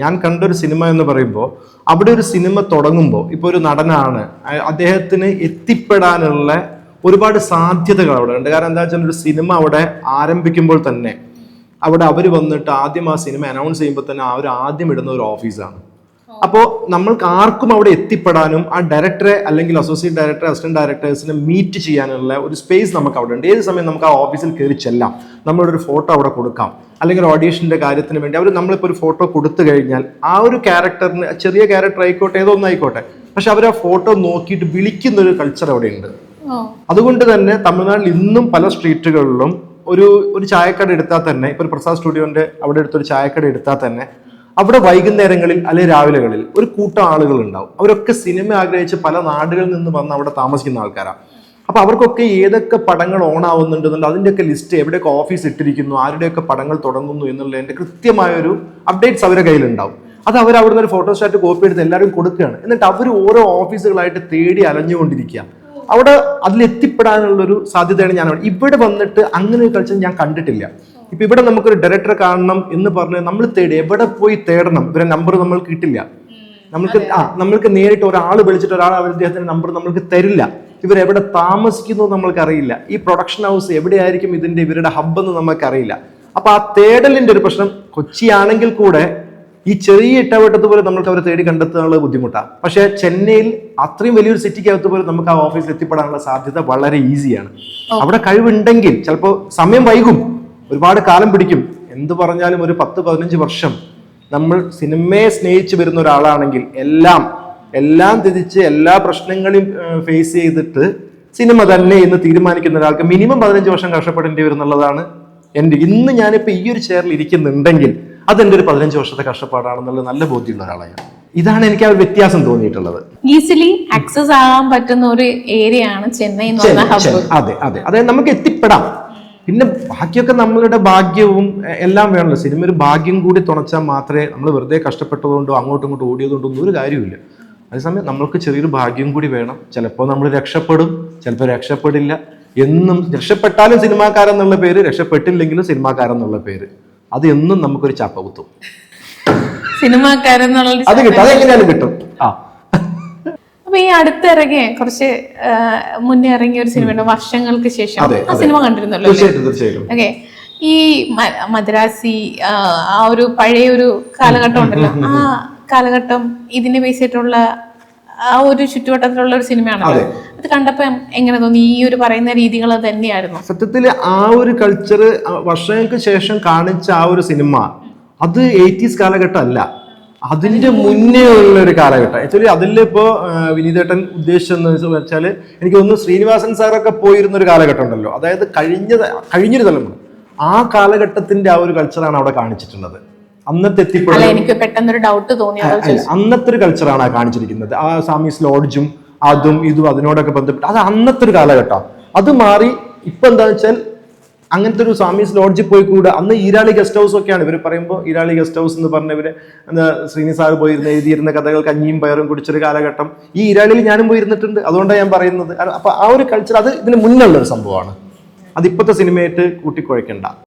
ഞാൻ കണ്ടൊരു സിനിമ എന്ന് പറയുമ്പോൾ അവിടെ ഒരു സിനിമ തുടങ്ങുമ്പോൾ ഇപ്പോൾ ഒരു നടനാണ്, അദ്ദേഹത്തിന് എത്തിപ്പെടാനുള്ള ഒരുപാട് സാധ്യതകൾ അവിടെ ഉണ്ട്. കാരണം എന്താ വെച്ചാൽ ഒരു സിനിമ അവിടെ ആരംഭിക്കുമ്പോൾ തന്നെ അവിടെ അവർ വന്നിട്ട് ആദ്യം ആ സിനിമ അനൗൺസ് ചെയ്യുമ്പോൾ തന്നെ അവർ ആദ്യം ഇടുന്ന ഒരു ഓഫീസാണ്. അപ്പോൾ നമ്മൾക്ക് ആർക്കും അവിടെ എത്തിപ്പെടാനും ആ ഡയറക്ടറെ അല്ലെങ്കിൽ അസോസിയേറ്റ് ഡയറക്ടർ, അസിസ്റ്റന്റ് ഡയറക്ടേഴ്സിനെ മീറ്റ് ചെയ്യാനുള്ള ഒരു സ്പേസ് നമുക്ക് അവിടെ ഉണ്ട്. ഏത് സമയം നമുക്ക് ആ ഓഫീസിൽ കയറി ചെല്ലാം, നമ്മളൊരു ഒരു ഫോട്ടോ അവിടെ കൊടുക്കാം. അല്ലെങ്കിൽ ഒരു ഓഡീഷന്റെ കാര്യത്തിന് വേണ്ടി അവർ നമ്മളിപ്പോൾ ഒരു ഫോട്ടോ കൊടുത്തു കഴിഞ്ഞാൽ ആ ഒരു ക്യാരക്ടറിന്, ചെറിയ ക്യാരക്ടർ ആയിക്കോട്ടെ ഏതോ ഒന്നായിക്കോട്ടെ, പക്ഷെ അവർ ആ ഫോട്ടോ നോക്കിയിട്ട് വിളിക്കുന്ന ഒരു കൾച്ചർ അവിടെ ഉണ്ട്. അതുകൊണ്ട് തന്നെ തമിഴ്നാട്ടിൽ ഇന്നും പല സ്ട്രീറ്റുകളിലും ഒരു ചായക്കട എടുത്താൽ തന്നെ, ഇപ്പൊ ഒരു പ്രസാദ് സ്റ്റുഡിയോന്റെ അവിടെ എടുത്തൊരു ചായക്കട എടുത്താൽ തന്നെ അവിടെ വൈകുന്നേരങ്ങളിൽ അല്ലെങ്കിൽ രാവിലെകളിൽ ഒരു കൂട്ടം ആളുകൾ ഉണ്ടാവും. അവരൊക്കെ സിനിമ ആഗ്രഹിച്ച് പല നാടുകളിൽ നിന്ന് വന്ന് അവിടെ താമസിക്കുന്ന ആൾക്കാരാണ്. അപ്പൊ അവർക്കൊക്കെ ഏതൊക്കെ പടങ്ങൾ ഓൺ ആവുന്നുണ്ടെന്നുണ്ട് അതിന്റെയൊക്കെ ലിസ്റ്റ്, എവിടെയൊക്കെ ഓഫീസ് ഇട്ടിരിക്കുന്നു, ആരുടെയൊക്കെ പടങ്ങൾ തുടങ്ങുന്നു എന്നുള്ളതിന്റെ കൃത്യമായൊരു അപ്ഡേറ്റ്സ് അവരുടെ കയ്യിലുണ്ടാവും. അത് അവർ അവിടുന്ന് ഒരു ഫോട്ടോസ്റ്റാറ്റ് കോപ്പി എടുത്ത് എല്ലാവരും കൊടുക്കുകയാണ്. എന്നിട്ട് അവർ ഓരോ ഓഫീസുകളായിട്ട് തേടി അലഞ്ഞുകൊണ്ടിരിക്കുക. അവിടെ അതിലെത്തിപ്പെടാനുള്ളൊരു സാധ്യതയാണ് ഞാൻ ഇവിടെ വന്നിട്ട് അങ്ങനെ ഒരു കൾച്ചർ ഞാൻ കണ്ടിട്ടില്ല. ഇപ്പൊ ഇവിടെ നമുക്കൊരു ഡയറക്ടറെ കാണണം എന്ന് പറഞ്ഞ് നമ്മൾ തേടി എവിടെ പോയി തേടണം, ഇവരെ നമ്പർ നമ്മൾക്ക് കിട്ടില്ല. നമ്മൾക്ക് നേരിട്ട് ഒരാൾ വിളിച്ചിട്ട് ഒരാൾ അദ്ദേഹത്തിന്റെ നമ്പർ നമ്മൾക്ക് തരില്ല. ഇവരെവിടെ താമസിക്കുന്നു നമ്മൾക്ക് അറിയില്ല. ഈ പ്രൊഡക്ഷൻ ഹൗസ് എവിടെയായിരിക്കും ഇവരുടെ ഹബ്ബ് എന്ന് നമുക്കറിയില്ല. അപ്പൊ ആ തേടലിന്റെ ഒരു പ്രശ്നം കൊച്ചിയാണെങ്കിൽ കൂടെ ഈ ചെറിയ ഇട്ടവട്ടത്ത് പോലെ നമ്മൾക്ക് അവരെ തേടി കണ്ടെത്താനുള്ള ബുദ്ധിമുട്ടാണ്. പക്ഷെ ചെന്നൈയിൽ അത്രയും വലിയൊരു സിറ്റിക്കകത്ത് പോലും നമുക്ക് ആ ഓഫീസിൽ എത്തിപ്പെടാനുള്ള സാധ്യത വളരെ ഈസിയാണ്. അവിടെ കഴിവുണ്ടെങ്കിൽ ചിലപ്പോൾ സമയം വൈകും, ഒരുപാട് കാലം പിടിക്കും. എന്ത് പറഞ്ഞാലും ഒരു 10-15 വർഷം നമ്മൾ സിനിമയെ സ്നേഹിച്ച് വരുന്ന ഒരാളാണെങ്കിൽ എല്ലാം തിരിച്ച് എല്ലാ പ്രശ്നങ്ങളെയും ഫേസ് ചെയ്തിട്ട് സിനിമ തന്നെ എന്ന് തീരുമാനിക്കുന്ന ഒരാൾക്ക് മിനിമം 15 വർഷം കഷ്ടപ്പെടേണ്ടി വരും എന്നുള്ളതാണ് ഇന്ന് ഞാനിപ്പോ ഈ ഒരു ചെയറിൽ ഇരിക്കുന്നുണ്ടെങ്കിൽ അതെന്റെ ഒരു 15 വർഷത്തെ കഷ്ടപ്പാടാണെന്നുള്ള നല്ല ബോധ്യമുള്ള ഒരാളാണ് ഞാൻ. ഇതാണ് എനിക്ക് ആ ഒരു വ്യത്യാസം തോന്നിയിട്ടുള്ളത്. ഈസിലി ആക്സസ് ആകാൻ പറ്റുന്ന ഒരു ഏരിയ ആണ് ചെന്നൈ. അതെ നമുക്ക് എത്തിപ്പെടാം. പിന്നെ ബാക്കിയൊക്കെ നമ്മളുടെ ഭാഗ്യവും എല്ലാം വേണമല്ലോ. സിനിമ ഒരു ഭാഗ്യം കൂടി തുണച്ചാൽ മാത്രമേ, നമ്മൾ വെറുതെ കഷ്ടപ്പെട്ടതുകൊണ്ടോ അങ്ങോട്ടും ഇങ്ങോട്ടും ഓടിയതുകൊണ്ടോ ഒന്നും ഒരു കാര്യമില്ല. അതേസമയം നമ്മൾക്ക് ചെറിയൊരു ഭാഗ്യം കൂടി വേണം. ചിലപ്പോൾ നമ്മൾ രക്ഷപ്പെടും, ചിലപ്പോൾ രക്ഷപ്പെടില്ല. എന്നും രക്ഷപ്പെട്ടാലും സിനിമാക്കാരെന്നുള്ള പേര്, രക്ഷപ്പെട്ടില്ലെങ്കിലും സിനിമാക്കാരെന്നുള്ള പേര്, അത് എന്നും നമുക്കൊരു ചാപ്പ കുത്തും. സിനിമാക്കാരെന്നുള്ള അത് കിട്ടും, അതെങ്ങനെയാലും കിട്ടും. അപ്പൊ ഈ അടുത്തിറങ്ങിയ കുറച്ച് മുന്നേ ഇറങ്ങിയ ഒരു സിനിമയുടെ വർഷങ്ങൾക്ക് ശേഷം ആ സിനിമ കണ്ടിരുന്നല്ലോ. ഓക്കെ, ഈ മദ്രാസി ആ ഒരു പഴയ ഒരു കാലഘട്ടം ഉണ്ടല്ലോ, ആ കാലഘട്ടം ഇതിനെ ബേസ് ചെയ്തിട്ടുള്ള ആ ഒരു ചുറ്റുവട്ടത്തിലുള്ള ഒരു സിനിമയാണല്ലോ. അത് കണ്ടപ്പോ എങ്ങനെ തോന്നി? ഈ ഒരു പറയുന്ന രീതികൾ തന്നെയായിരുന്നു സത്യത്തിൽ ആ ഒരു കൾച്ചർ വർഷങ്ങൾക്ക് ശേഷം കാണിച്ച ആ ഒരു സിനിമ. അത് 80s കാലഘട്ടം അല്ല, അതിന്റെ മുന്നേ ഉള്ള ഒരു കാലഘട്ടം. ആക്ച്വലി അതിലിപ്പോ വിനീതേട്ടൻ ഉദ്ദേശിച്ചെന്ന് വെച്ചാല് എനിക്ക് തോന്നുന്നു ശ്രീനിവാസൻ സാറൊക്കെ പോയിരുന്ന ഒരു കാലഘട്ടം ഉണ്ടല്ലോ, അതായത് കഴിഞ്ഞൊരു തലമുറ, ആ കാലഘട്ടത്തിന്റെ ആ ഒരു കൾച്ചറാണ് അവിടെ കാണിച്ചിട്ടുള്ളത്. അന്നത്തെ എനിക്ക് പെട്ടെന്നൊരു ഡൗട്ട് തോന്നി, അന്നത്തെ ഒരു കൾച്ചറാണ് കാണിച്ചിരിക്കുന്നത്. ആ സാമീസ് ലോഡ്ജും അതും ഇതും അതിനോടൊക്കെ ബന്ധപ്പെട്ട് അത് അന്നത്തെ ഒരു കാലഘട്ടം. അത് മാറി ഇപ്പൊ എന്താന്ന് വെച്ചാൽ അങ്ങനത്തെ ഒരു സാമീസ് ലോഡ്ജിൽ പോയി കൂടെ. അന്ന് ഈരാളി ഗസ്റ്റ് ഹൗസ് ഒക്കെയാണ് ഇവർ പറയുമ്പോൾ, ഈരാളി ഗസ്റ്റ് ഹൗസ് എന്ന് പറഞ്ഞവര് ശ്രീനിവാസ് സാർ പോയിരുന്ന എഴുതിയിരുന്ന കഥകൾ കഞ്ഞിയും പയറും കുടിച്ചൊരു കാലഘട്ടം. ഈ ഈരാളിയിൽ ഞാനും പോയിരുന്നിട്ടുണ്ട്, അതുകൊണ്ടാണ് ഞാൻ പറയുന്നത്. അപ്പൊ ആ ഒരു കൾച്ചർ അത് ഇതിന് മുന്നുള്ള ഒരു സംഭവമാണ്. അതിപ്പോഴത്തെ സിനിമയായിട്ട് കൂട്ടിക്കുഴയ്ക്കണ്ട.